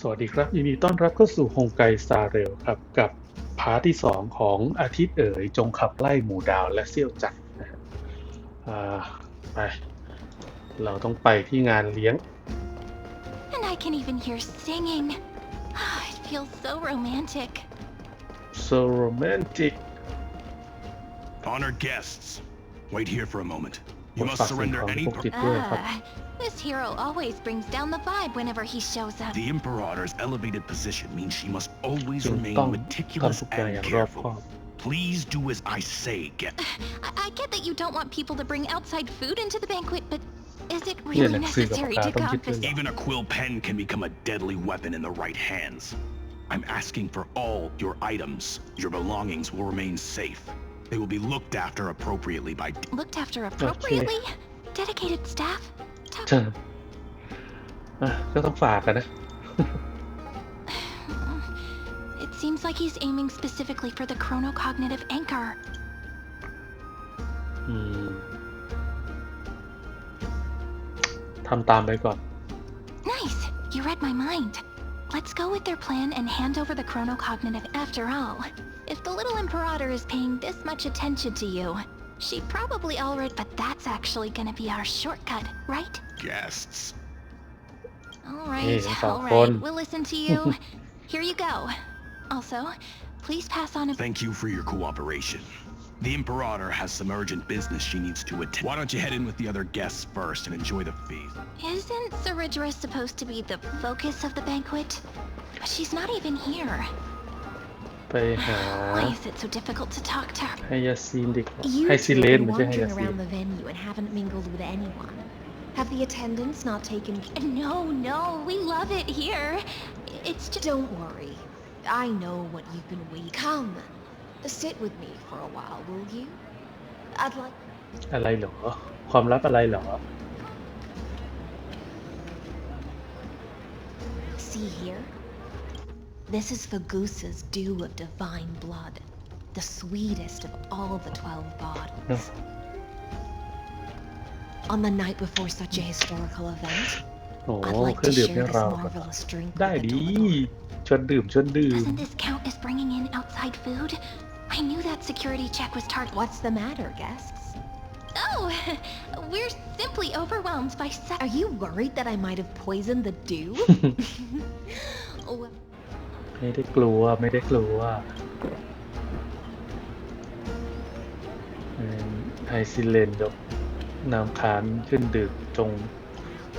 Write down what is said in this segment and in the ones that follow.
วัสดีครับยินดีต้อนรับเข้าสู่ฮงไกสตาร์เรลครับกับพาร์ทที่2ของอาทิตย์เอ๋ยจงขับไล่หมู่ดาวและเซี่ยวจักรนะฮะไปเราต้องไปที่งานเลี้ยง And I can even hear singing. It feels so romantic. so romantic Honored guests, wait here for a moment. You ฝา must กสิ่ง surrender ของ any พวกติดด้วยครับ This hero always brings down the vibe whenever he shows up. The Imperator's elevated position means she must always จึง remain ต้อง meticulous ทำทุกอย่าง and อย่างรอบคอบ careful. Please do as I say, I get that you don't want people to bring outside food into the banquet, but is it เนี่ย really หนังสือกับ necessary ปาก to กาต้องยึดด้วย confiscate? เหรอ Even a quill pen can become a deadly weapon in the right hands. I'm asking for all your items. Your belongings will remain safe. They will be looked after appropriately by... Looked after appropriately? Dedicated staff? เชิญก็ต้องฝากกันนะ It seems like he's aiming specifically for the chronocognitive anchor. ทำตามไปก่อน Nice! You read my mind. Let's go with their plan and hand over the chronocognitive after all. If the little Imperator is paying this much attention to you, she probably already... But that's actually gonna be our shortcut, right? Guests. Alright, Hey, alright, we'll listen to you. Here you go. Also, please pass on a... Thank you for your cooperation. The Imperator has some urgent business she needs to attend. Why don't you head in with the other guests first and enjoy the feast? Isn't Saridra supposed to be the focus of the banquet? But she's not even here. ไปหา Why is it so difficult to talk to her? ให้ยาซีนดีกว่า You ให้ two ซิ have เลน been ไม่ใช่ให้ยา wandering ซีน around the venue and haven't mingled with anyone. Have the attendants not taken... No, we love it here. It's just... Don't worry. I know what you've been waiting. Come, sit with me for a while, will you? I'd like... อะไรเหรอ ความลับอะไรเหรอ See here? This is Fagusa's dew of divine blood. The sweetest of all the 12 bottles. On the night before such a historical event, โอ้ I'd like เครื่อ to งดื่ม share ให้ this เรา marvelous drink ได้ with the ดี Tomador. ชวนดื่ม Doesn't this count as bringing in outside food? I knew that security check was targeted. What's the matter, guests? Oh, we're simply overwhelmed by Are you worried that I might have poisoned the dew? Well, ไม่ได้กลัวให้ซิเลนยกนามค้านขึ้นดื่ม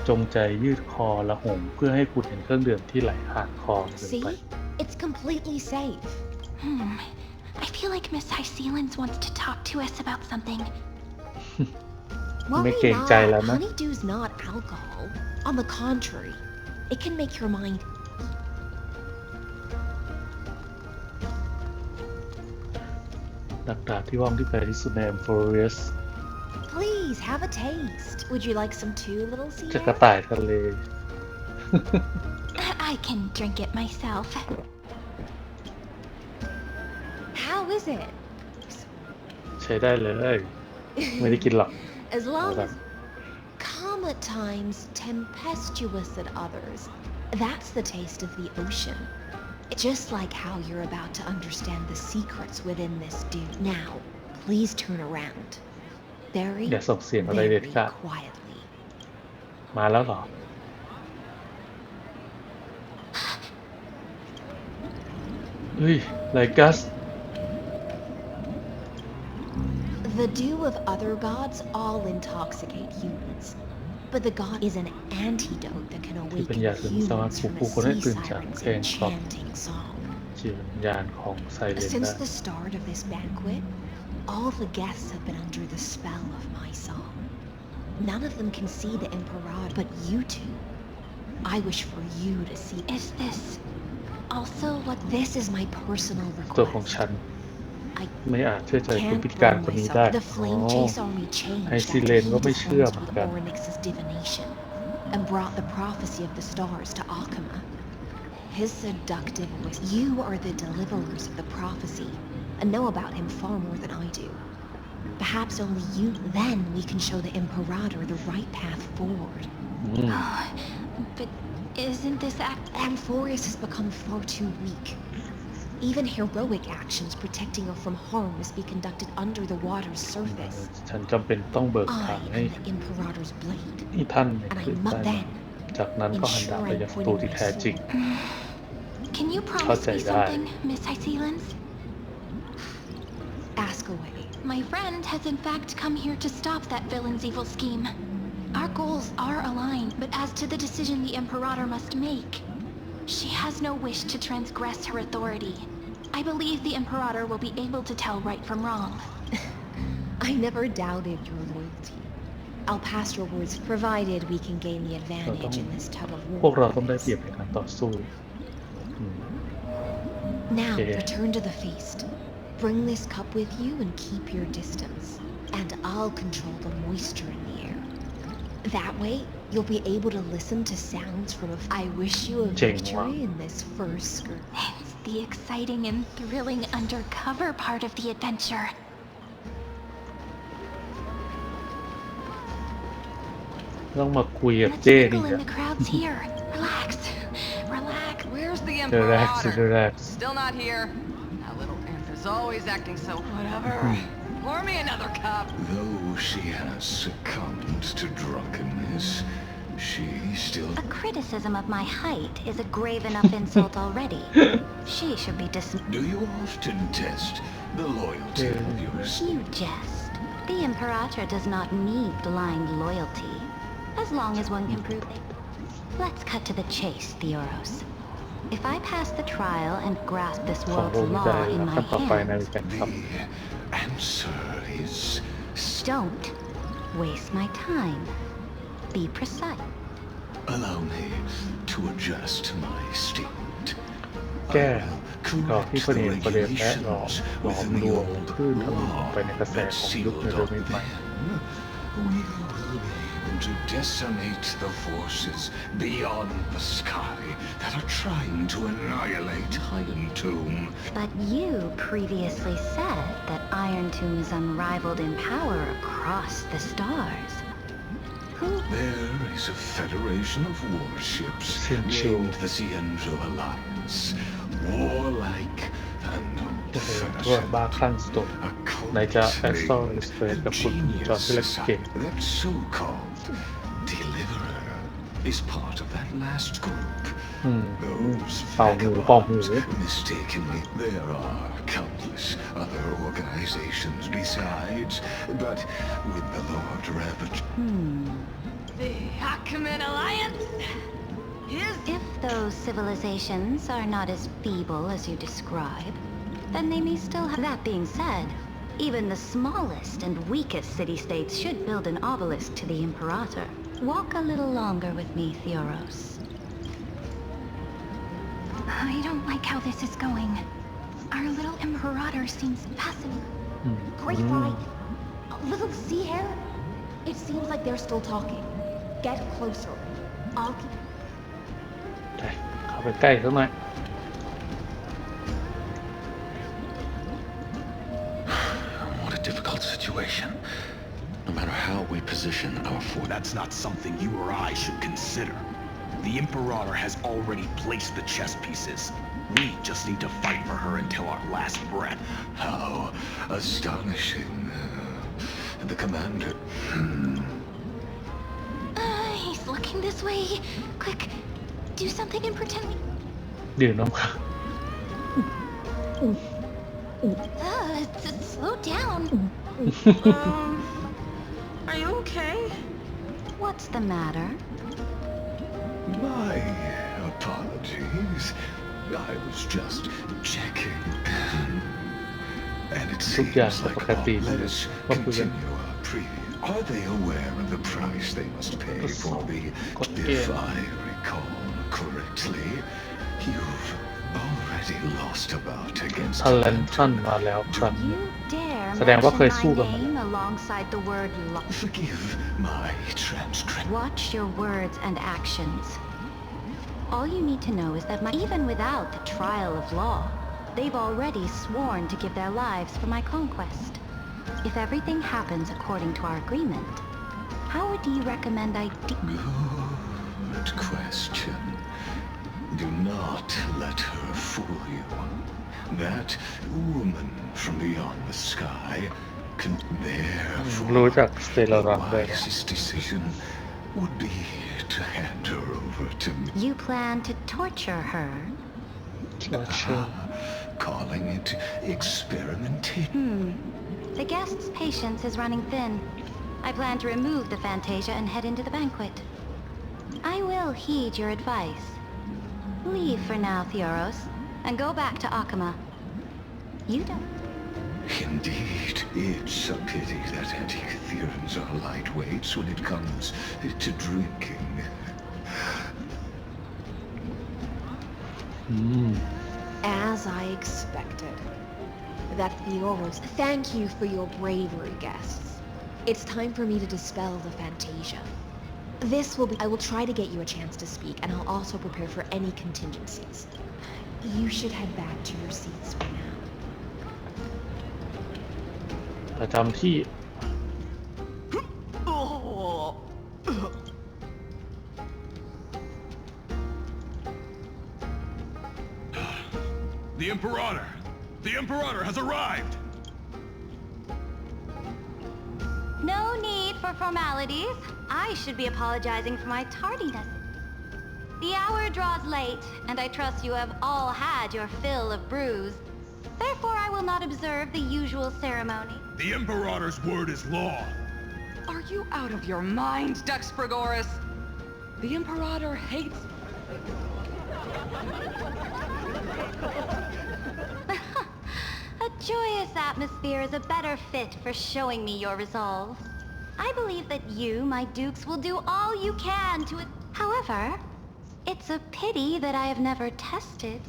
จงใจยืดคอละหงเพื่อให้คุณเห็นเครื่องดื่มที่ไหลผ่านคอเดิน see? ไป It's completely safe. I feel like Miss Hysealins wants to talk to us about something. Worry ไม่เกรงใจ not. แล้วนะ Honeydew's not alcohol. On the contrary, it can make your mind... ดักดาบที่ว่องที่แปลที่สุดใน Forest Please, have a taste. Would you like some too, little จะกระ Sierra? ต่ายทะเล I can drink it myself. How is it? ใช้ได้เลย ไม่ได้กินหรอก As long Okay. as... Calm at times, tempestuous at others. That's the taste of the ocean. Just like how you're about to understand the secrets within this dew. Now, please turn around. Very, อย่าส่งเสียงอะไรเด็ด very ขาด quietly. มาแล้วเหรอ เฮ้ยไลกัส The dew of other gods all intoxicate humans. But the god is an antidote that can awaken humans from a sea siren's enchanting song. จิตวิญญาณของไซเลน Since ได้ the start of this banquet, all the guests have been under the spell of my song. None of them can see the Imperator, but you two. I wish for you to see. Is this also what... This is my personal ตัวของ request. ฉัน I ไม่อาจเชื่อใจผู้ can't พิการ bring คนนี้ได้ myself. The flame chase army changed Hay after Silene he ก็ไม่เชื่อ disposed เหมือน with กัน Oryx's divination and brought the prophecy of the stars to Akama. His seductive voice. You are the deliverers of the prophecy and know about him far more than I do. Perhaps only you. Then we can show the Imperator the right path forward. But Isn't this act... Amphorius has become far too weak. Even heroic actions protecting her from harm must be conducted under the water's surface. ฉันจำเป็นต้องเบิกทาง I ให้ am the Imperator's blade, ที่ท่านเนี่ย and ขึ้น I ใต้ must น้ then ำจากนั้นก็หันดาบไปยังศัตรูที่แท้จริง Can you promise meเข้าใจได้ something, Miss Hycelens? ask away. My friend has in fact come here to stop that villain's evil scheme. Our goals are aligned, but as to the decision the Imperator must make, she has no wish to transgress her authority. I believe the Imperator will be able to tell right from wrong. I never doubted your loyalty. I'll pass your words provided we can gain the advantage in this tug of พวก war. เราต้องได้เปรียบในการต่อสู้ Now Okay. return to the feast. Bring this cup with you and keep your distance. And I'll control the moisture in the air. That way, you'll be able to listen to sounds from a... I wish you a เจ๋งว่ะ victory in this first skirt. It's the exciting and thrilling undercover part of the adventure. ต้องมาคุยกับ Let's เจ้นี่ mingle นะ in the crowds here. Relax. Relax. Where's the เดรัก Imperator? เดรัก Still not here. That little imp is always acting so whatever. Pour me another cup. Though she has succumbed to drunkenness, she still... A criticism of my height is a grave enough insult already. She should be dismissed. Do you often test the loyalty of yours? You jest. The Imperator does not need blind loyalty, as long as one can prove it. Let's cut to the chase, Theoros. If I pass the trial and grasp this ของ world's โรงได้ law in แล้ว my ขั้นต่อไปใน hands, การท The answer is... don't waste my time. Be precise. Allow me to adjust my statement. ำแก้ดอกที่ประเด็นและหลอมรวมคลื่นทั้งหมดไปในกระแสของยุคในโดมินใหม่ We will be able to decimate the forces beyond the sky that are trying to annihilate Iron Tomb. But you previously said that Iron Tomb is unrivaled in power across the stars. Who? There is a federation of warships Zenless. named the Zenless Alliance, warlike and โอ้โหตัวบ้าคลั่งสุด a cult ไหนจะแอสซอล slaves สเปรดกับคุณจอห์น genius ที่เล็กเก่ง society. That so-called deliverer is part of that last group. Those เป่าหูเป่าหู vagabonds mistakenly. There are countless other organizations besides, but with the Lord Rabbit. The Achaemen Alliance? If those civilizations are not as feeble as you describe, then they may still have... That being said, even the smallest and weakest city-states should build an obelisk to the Imperator. Walk a little longer with me, Theoros. I don't like how this is going. Our little Imperator seems passive. Great fight. Little sea hare? It seems like they're still talking. Get closer. I'll keep... ไปเข้าไปใกล้สักหน่อย What a difficult situation. No matter how we position our force. That's not something you or I should consider. The Imperator has already placed the chess pieces. We just need to fight for her until our last breath. How astonishing. The commander. He's looking this way. Quick, do something and pretend we... ดื่มน้ำค่ะ Slow down. Are you okay? What's the matter? My apologies. I was just checking. And it ทุกอย่าง seems ป like กติ let us ก็คุยกัน continue our preview. Are they aware of the price they must pay for the... Okay. If I recall correctly, you've already lost a bout against ทันแลนทันมาแล้วครั้ง You dare แสดงว่าเคย mention สู้ my กันมา name alongside the word law. Forgive my transgression. Watch your words and actions. All you need to know is that even without the trial of law, they've already sworn to give their lives for my conquest. If everything happens according to our agreement, how would you recommend I do? Good question. Do not let her fool you. That woman from beyond the sky can รู้ therefore จักสเตลลารัน the ด้วยนะ wisest decision would be to hand her over to me. You plan to torture her? Calling it experimentation. The guest's patience is running thin. I plan to remove the Fantasia and head into the banquet. I will heed your advice. Leave for now, Theoros, and go back to Akama. You don't... Indeed, it's a pity that antikytherians are lightweights when it comes to drinking. As I expected. That Theoros, thank you for your bravery, guests. It's time for me to dispel the Fantasia. I will try to get you a chance to speak, and I'll also prepare for any contingencies. You should head back to your seats for now. ประจำที่ The Imperator! The Imperator has arrived! No need for formalities. I should be apologizing for my tardiness. The hour draws late, and I trust you have all had your fill of brews. Therefore, I will not observe the usual ceremony. The Imperator's word is law. Are you out of your mind, Dux Pregoris? The Imperator hates... A joyous atmosphere is a better fit for showing me your resolve. I believe that you, my dukes, will do all you can to... However, it's a pity that I have never tested.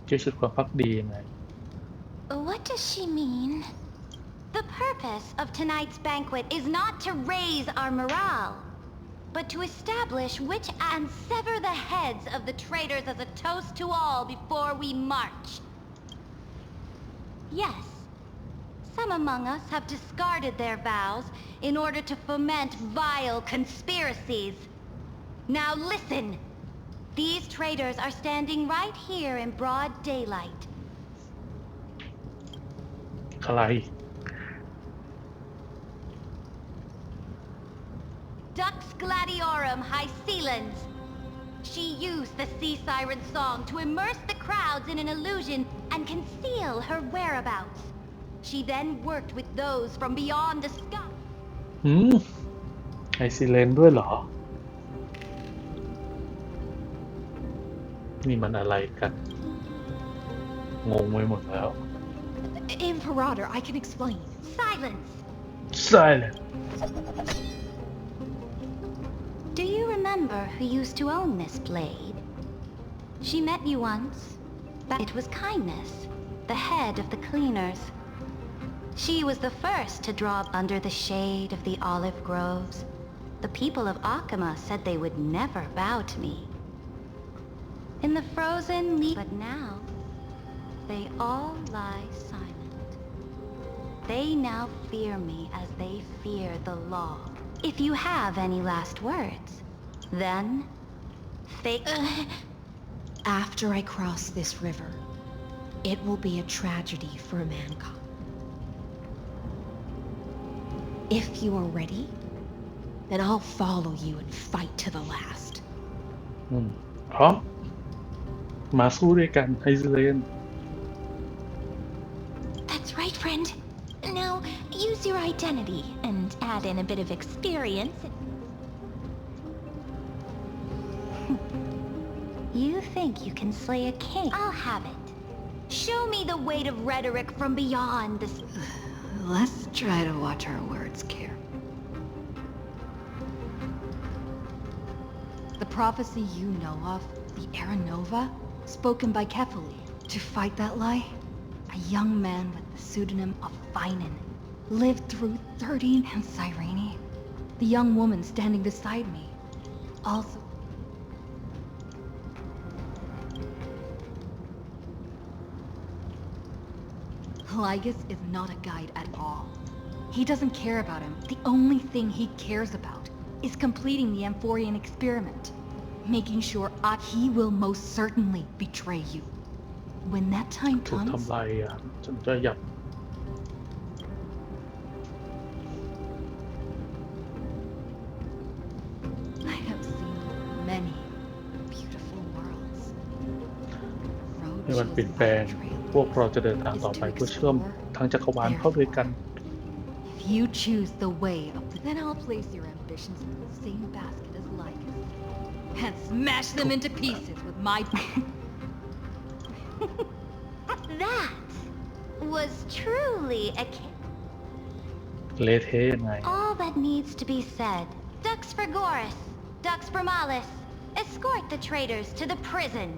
เกี่ยวกับความภักดียังไง What does she mean? The purpose of tonight's banquet is not to raise our morale, but to establish which and sever the heads of the traitors as a toast to all before we march. Yes, some among us have discarded their vows in order to foment vile conspiracies. Now listen! These traitors are standing right here in broad daylight. ใคร Dux Gladiorum Hycelens. She used the sea siren song to immerse the crowds in an illusion and conceal her whereabouts. She then worked with those from beyond the sky. ไอซีเลนด้วยเหรอ นี่มันอะไรกัน งงไปหมดแล้ว Imperator, I can explain. Silence! Silent Do you remember who used to own this blade? She met you once, but it was Kindness, the head of the cleaners. She was the first to draw under the shade of the olive groves. The people of Akama said they would never bow to me. In the frozen leaf, but now, they all lie silent. They now fear me as they fear the law. If you have any last words, then... After I cross this river, it will be a tragedy for mankind. If you are ready, then I'll follow you and fight to the last. พร้อม มาสู้ด้วยกันไอซีเลน That's right, friend. Now, use your identity and add in a bit of experience. You think you can slay a king? I'll have it. Show me the weight of rhetoric from beyond this... Let's try to watch our words care. The prophecy you know of, the Aranova, spoken by Kefali, to fight that lie, a young man with the pseudonym of Finan lived through 13 and Cyrene, the young woman standing beside me, also... Lygus is not a guide at all. He doesn't care about him. The only thing he cares about is completing the Amphorian experiment. making sure he will most certainly betray you. When that time ถูก comes, ทำลายจนจะหยับ I have seen many beautiful worlds. ให้มันเปลี่ยนแปลงพวกเราจะเดินทางต่อไปเพื่อเชื่อมทั้งจักรวาลเข้าด้วยกัน If you choose the way of the, then I'll place your ambitions in the same basket as life and smash them into pieces with my. That was truly a เละเทะยังไง all that needs to be said. Dux for Goris, Dux for Malus. Escort the traitors to the prison.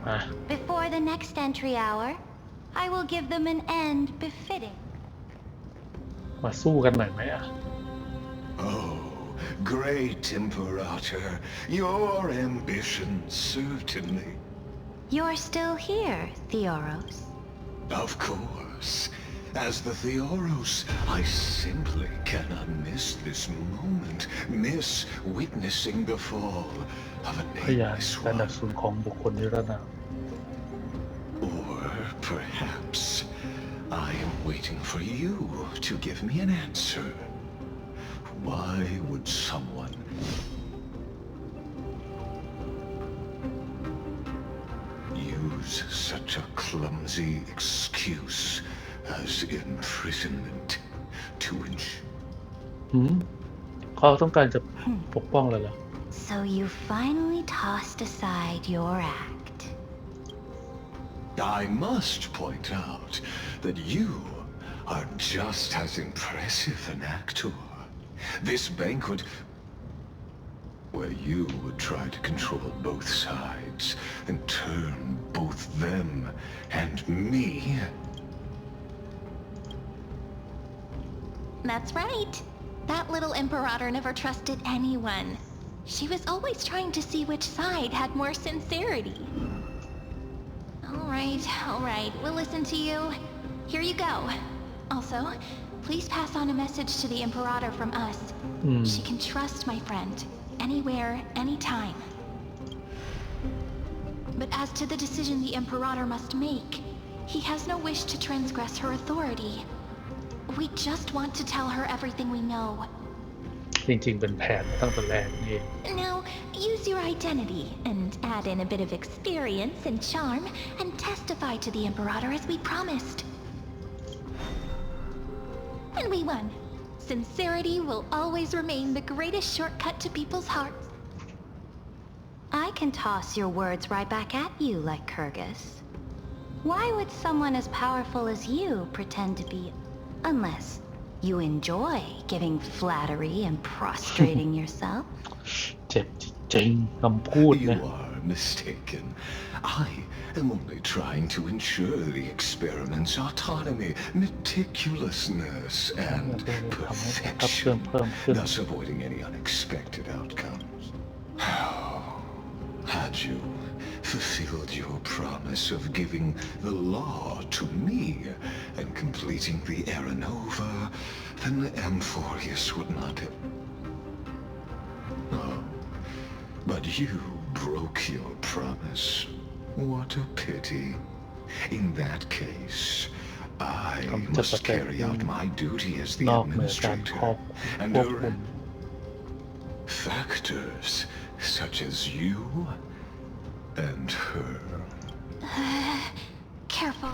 อ่ะ Before the next entry hour, I will give them an end befitting. มาสู้กันหน่อยไหมอ่ะ Oh, great Imperator, your ambition certainly. You're still here, Theoros. Of course. As the Theoros, I simply cannot miss this moment, miss witnessing the fall of a พยาน nameless การดับ one. สูญของบุคคลนิรนาม Or perhaps I am waiting for you to give me an answer. Why would someone use such a clumsy excuse as imprisonment to ensure? เขาต้องการจะปกป้องเลยเหรอ So you finally tossed aside your act. I must point out that you are just as impressive an actor. This banquet, where you would try to control both sides and turn both them and me. That's right. That little Imperator never trusted anyone. She was always trying to see which side had more sincerity. All right, we'll listen to you. Here you go. Also, please pass on a message to the Imperator from us. She can trust my friend, anywhere, anytime. But as to the decision the Imperator must make, he has no wish to transgress her authority. We just want to tell her everything we know. จริงๆเป็นแผนตั้งแต่แรกนี่ Now, use your identity and add in a bit of experience and charm and testify to the Imperator as we promised. And we won. Sincerity will always remain the greatest shortcut to people's hearts. I can toss your words right back at you, like Kyrgyz. Why would someone as powerful as you pretend to be... unless you enjoy giving flattery and prostrating yourself? เจ็บจริงๆคำพูด You นะ are mistaken. I am only trying to ensure the experiment's autonomy, meticulousness, and perfection, thus avoiding any unexpected outcomes. Had you fulfilled your promise of giving the law to me and completing the Aranova, then the Amphorius would not have... Oh, but you broke your promise. What a pity. In that case, I must carry out my duty as the นอกเหนือการค administrator รอบ and ควบคุม factors such as you and her. Careful.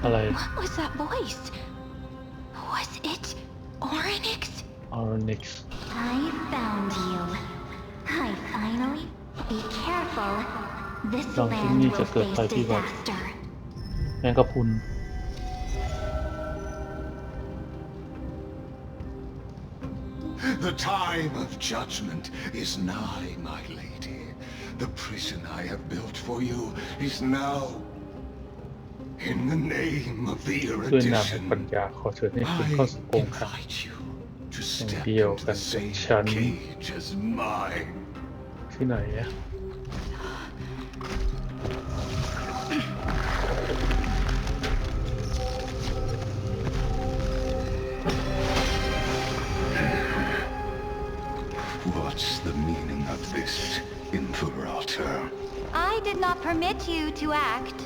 อะไร What was that voice? Was it Oryx? Oryx I found you. I finally... Be careful. This ลองที่ land นี่จะ will เกิด face ภัยพิบัติ disaster. แมงกะพรุน The time of judgment is nigh, my lady. The prison I have built for you is now... In the name of the ด้วยนามแห่ง erudition, ปัญญาขอเชิญให้คุณเข้า I สู่กรงขัง invite you to step Deal into theกัน same ฉัน cage as mine. ที่ไหนอะ I What's the meaning of this, Imperator? I did not permit you to act.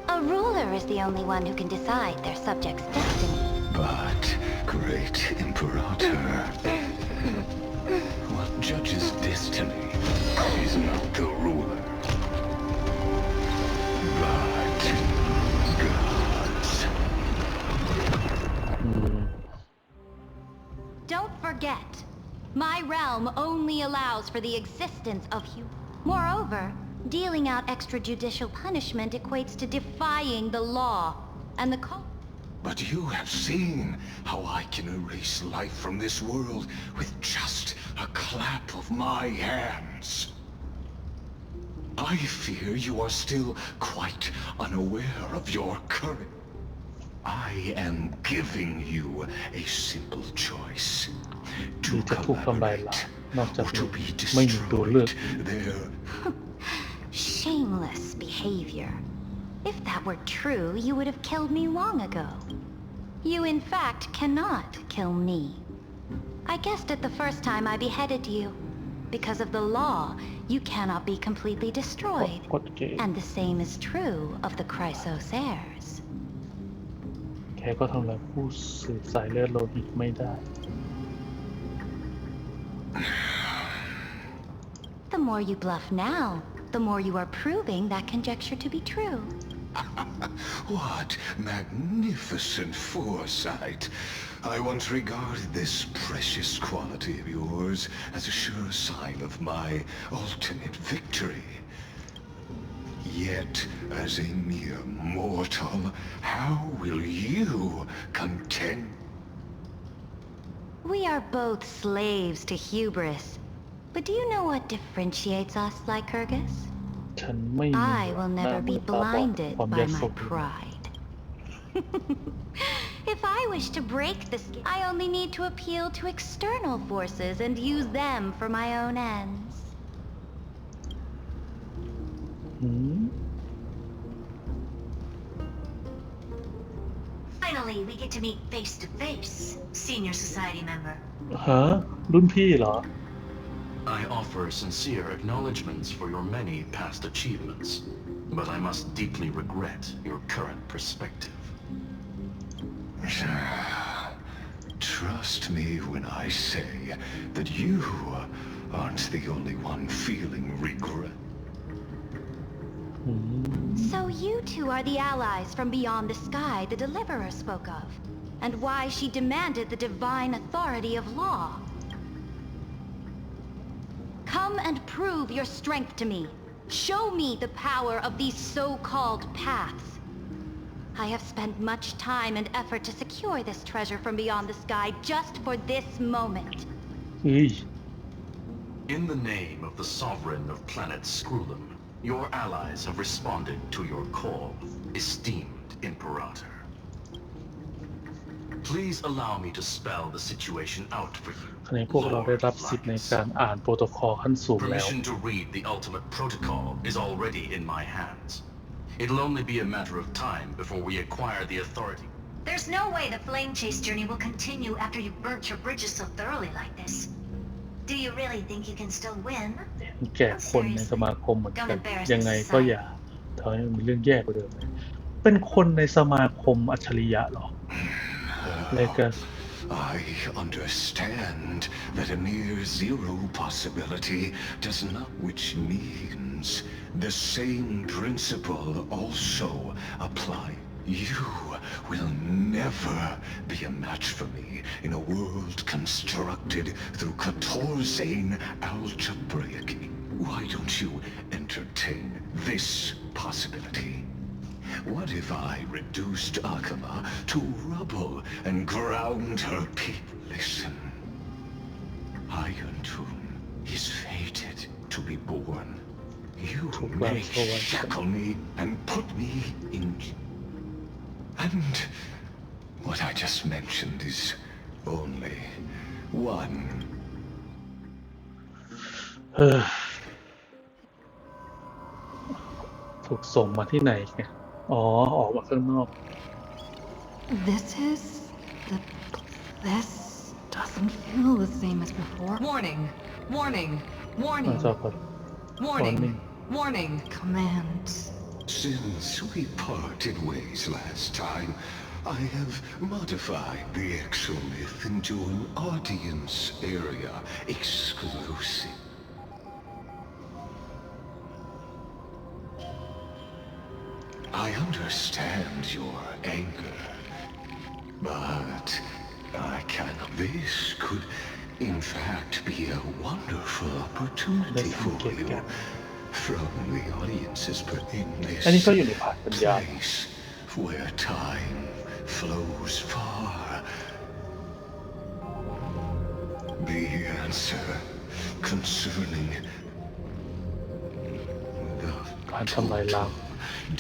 A ruler is the only one who can decide their subject's destiny. But, great Imperator, what judges destiny is not the ruler, but gods. Don't forget, my realm only allows for the existence of humans. Moreover, dealing out extrajudicial punishment equates to defying the law and the code. But you have seen how I can erase life from this world with just a clap of my hands. I fear you are still quite unaware of your courage. I am giving you a simple choice. ที่ To จะถูกทำลาย collaborate ล้างนอกจาก or นี้ to be ไม่มีตัวเลือก destroyed. There. Shameless behavior. If that were true, you would have killed me long ago. You in fact cannot kill me. I guessed it the first time I beheaded you. Because of the law, you cannot be completely destroyed. กดเกม And the same is true of the Chrysos heirs. แกก็ทำลายผู้สืบสายเลือดโลหิตไม่ได้ The more you bluff now, the more you are proving that conjecture to be true. What magnificent foresight! I once regarded this precious quality of yours as a sure sign of my ultimate victory. Yet, as a mere mortal, how will you contend? We are both slaves to hubris. But do you know what differentiates us, Lycurgus? ฉันไม่มี I will หน้า never มื be อตาบอด blinded ความ by ยโส my pride. If I wish to break the skin, I only need to appeal to external forces and use them for my own ends. หืม Finally, we get to meet face to face, senior society member. ฮะรุ่นพี่เหรอ I offer sincere acknowledgments for your many past achievements, but I must deeply regret your current perspective. Trust me when I say that you aren't the only one feeling regret. So you two are the allies from beyond the sky the Deliverer spoke of, and why she demanded the divine authority of law. Come and prove your strength to me. Show me the power of these so-called paths. I have spent much time and effort to secure this treasure from beyond the sky just for this moment. เฮ้ย In the name of the sovereign of planet Scrulum, your allies have responded to your call, esteemed Imperator. Please allow me to spell the situation out for you. คราวนี้พวกเราได้รับสิทธิ์ในการอ่านโปรโตคอลขั้นสูงแล้ว Permission to read the ultimate protocol is already in my hands. It'll only be a matter of time before we acquire the authority. There's no way the flame chase journey will continue after you've burnt your bridges so thoroughly like this. Do you really think you can still win? แก่คนในสมาคมเหมือนกัน ยังไงก็อย่าทำให้มันมีเรื่องแย่กว่าเดิมเลยเป็นคนในสมาคมอัจฉริยะเหรอเลกัส I understand that a mere zero possibility does not, which means the same principle also apply. You will never be a match for me in a world constructed through Katorzane algebraic. Why don't you entertain this possibility? What if I reduced Akama to rubble and ground her people? Listen, Iron Tomb is fated to be born. You may shackle me and put me in... And what I just mentioned is only one. ถูกส่งมาที่ไหนเนี่ยอ๋อออกมาข้างนอก This is the This doesn't feel the same as before. Warning! Warning! มา Warning! จอก่อน Warning! Warning! Command. Since we parted ways last time, I have modified the exomyth into an audience area exclusive. I understand your anger, but this could in fact be a wonderful opportunity for you from the audience's in อันนี้ this ก็อยู่ในผาดปัญญา place where time flows far. The answer concerning the การทำลายล้าง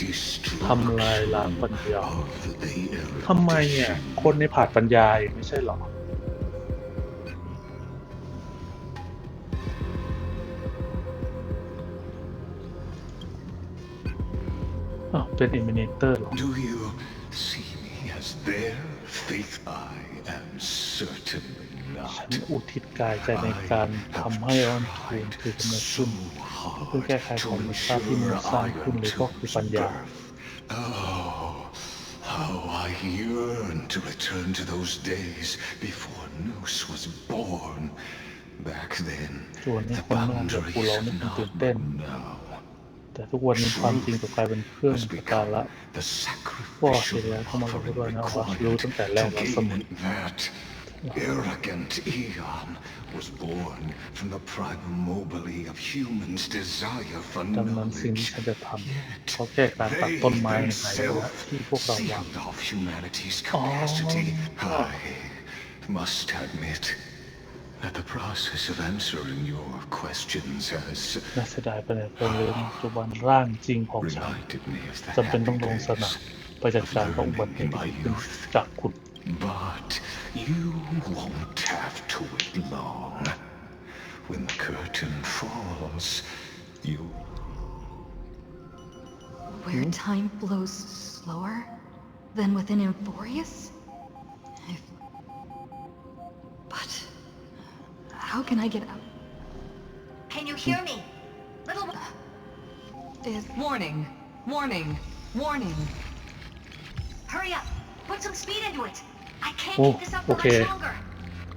destruction ทำลายล้างปัญญา of the ทำไมอ่ะ คนในผาดปัญญาเองไม่ใช่หรออ้าวเป็น Eliminator เหรอ Do you see me as their faith? I am certainly ฉัน not. อุทิศกายใจในการทำให้ออนทูนคือกำเนิดขึ้น เพื่อแก้ไขธรรมชาติที่มันสร้างขึ้นเลยก็คือปัญญา Oh, how I yearn to return to those days before Noose was born. Back then, ส่วนนี้ the คนนอกแบบกูเรา boundaries นี่ of มันตื่น not เต้น now แต่ทุกวันนี้ความจริงกลับกลายเป็นเครื่อง has ประการ become ละ the ว่าเสีย sacrificial แล้วเข้ามารู้ offering ด้วยนะว่ารู้ required ตั้งแต่แรก to แล้วเสมอ gain that arrogant eon was born from the primobly of humans' desire for ดังนั้นสิ่งที่ knowledge. ฉันจะทำเพราะแค่การตัดต้นไม้ในหายนะที่พวกเราวาง Sealed off humanity's capacity. I must admit that the process of answering your questions has น่าเสียดายไปเลยเป็นเลยปัจจุบันร่างจริงของฉัน reminded me of the จำเป็นต้อง happy ลงสนาม days ไปจัดการกับอุบัติเหตุที่เกิดขึ้นจากคุณ But you won't have to wait long. When the curtain falls, you... Where time flows slower than within Euphorius? But how can I get out? Can you hear me? Little... Is Warning! Warning! Warning! Hurry up! Put some speed into it! I can't โอ้ keep this up โอ for เค much longer!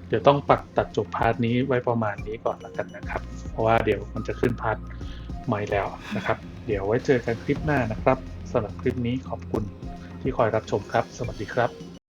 เดี๋ยวต้องตัดจบพาร์ทนี้ไว้ประมาณนี้ก่อนแล้วกันนะครับ เพราะว่าเดี๋ยวมันจะขึ้นพาร์ทใหม่แล้วนะครับ เดี๋ยวไว้เจอกันคลิปหน้านะครับสำหรับคลิปนี้ขอบคุณที่คอยรับชมครับ สวัสดีครับ